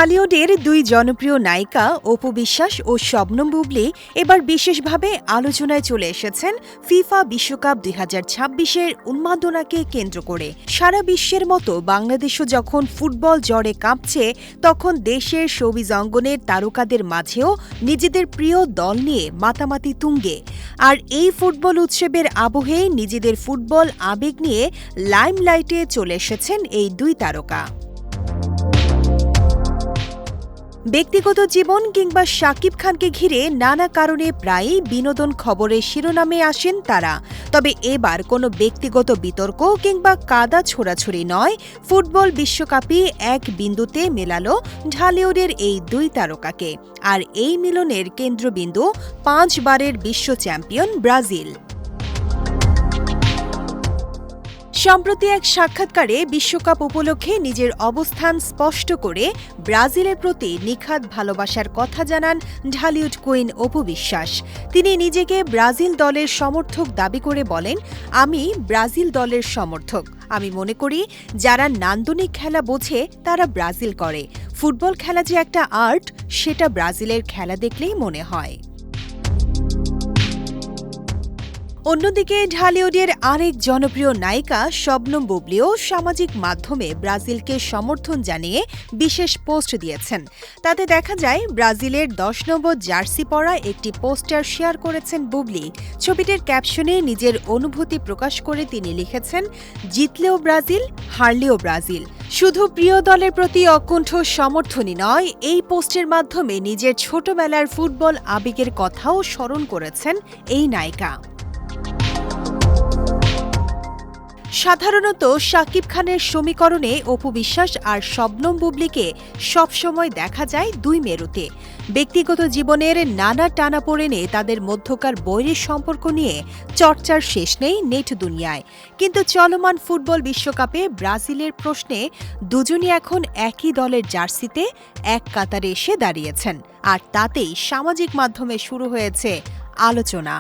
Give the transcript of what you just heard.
ঢালিউডের দুই জনপ্রিয় নায়িকা অপু বিশ্বাস ও শবনম বুবলী এবার বিশেষভাবে আলোচনায় চলে এসেছেন ফিফা বিশ্বকাপ ২০২৬-এর উন্মাদনাকে কেন্দ্র করে। সারা বিশ্বের মতো বাংলাদেশও যখন ফুটবল জ্বরে কাঁপছে, তখন দেশের শোবিজ অঙ্গনের তারকাদের মাঝেও নিজেদের প্রিয় দল নিয়ে মাতামাতি তুঙ্গে। আর এই ফুটবল উৎসবের আবহে নিজেদের ফুটবল আবেগ নিয়ে লাইমলাইটে চলে এসেছেন এই দুই তারকা। ব্যক্তিগত জীবন কিংবা শাকিব খানকে ঘিরে নানা কারণে প্রায়ই বিনোদন খবরের শিরোনামে আসেন তারা। তবে এবার কোনো ব্যক্তিগত বিতর্ক কিংবা কাদা ছোড়াছুড়ি নয়, ফুটবল বিশ্বকাপই এক বিন্দুতে মেলালো ঢালিউডের এই দুই তারকাকে। আর এই মিলনের কেন্দ্রবিন্দু ৫ বারের বিশ্ব চ্যাম্পিয়ন ব্রাজিল। সম্প্রতি এক সাক্ষাৎকারে বিশ্বকাপ উপলক্ষে নিজের অবস্থান স্পষ্ট করে ব্রাজিলের প্রতি নিখাদ ভালোবাসার কথা জানান ঢালিউড কুইন অপু বিশ্বাস। তিনি নিজেকে ব্রাজিল দলের সমর্থক দাবি করে বলেন, আমি ব্রাজিল দলের সমর্থক। আমি মনে করি যারা নান্দনিক খেলা বোঝে তারা ব্রাজিল করে। ফুটবল খেলা যে একটা আর্ট, সেটা ব্রাজিলের খেলা দেখলেই মনে হয়। অন্যদিকে ঢালিউডের আরেক জনপ্রিয় নায়িকা শবনম বুবলীও সামাজিক মাধ্যমে ব্রাজিলকে সমর্থন জানিয়ে বিশেষ পোস্ট দিয়েছেন। তাতে দেখা যায় ব্রাজিলের ১০ নম্বর জার্সি পরা একটি পোস্টার শেয়ার করেছেন বুবলী। ছবিটির ক্যাপশনে নিজের অনুভূতি প্রকাশ করে তিনি লিখেছেন, জিতলেও ব্রাজিল, হারলেও ব্রাজিল। শুধু প্রিয় দলের প্রতি অকুণ্ঠ সমর্থনই নয়, এই পোস্টের মাধ্যমে নিজের ছোটবেলার ফুটবল আবেগের কথাও স্মরণ করেছেন এই নায়িকা। সাধারণত শাকিব খানের সমীকরণে অপু বিশ্বাস আর শবনম বুবলীকে সবসময় দেখা যায় দুই মেরুতে। ব্যক্তিগত জীবনের নানা টানাপোড়েনে তাদের মধ্যকার বৈরী সম্পর্ক নিয়ে চর্চার শেষ নেই নেট দুনিয়ায়। কিন্তু চলমান ফুটবল বিশ্বকাপে ব্রাজিলের প্রশ্নে দুজনই এখন একই দলের জার্সিতে এক কাতারে এসে দাঁড়িয়েছেন। আর তাতেই সামাজিক মাধ্যমে শুরু হয়েছে আলোচনা।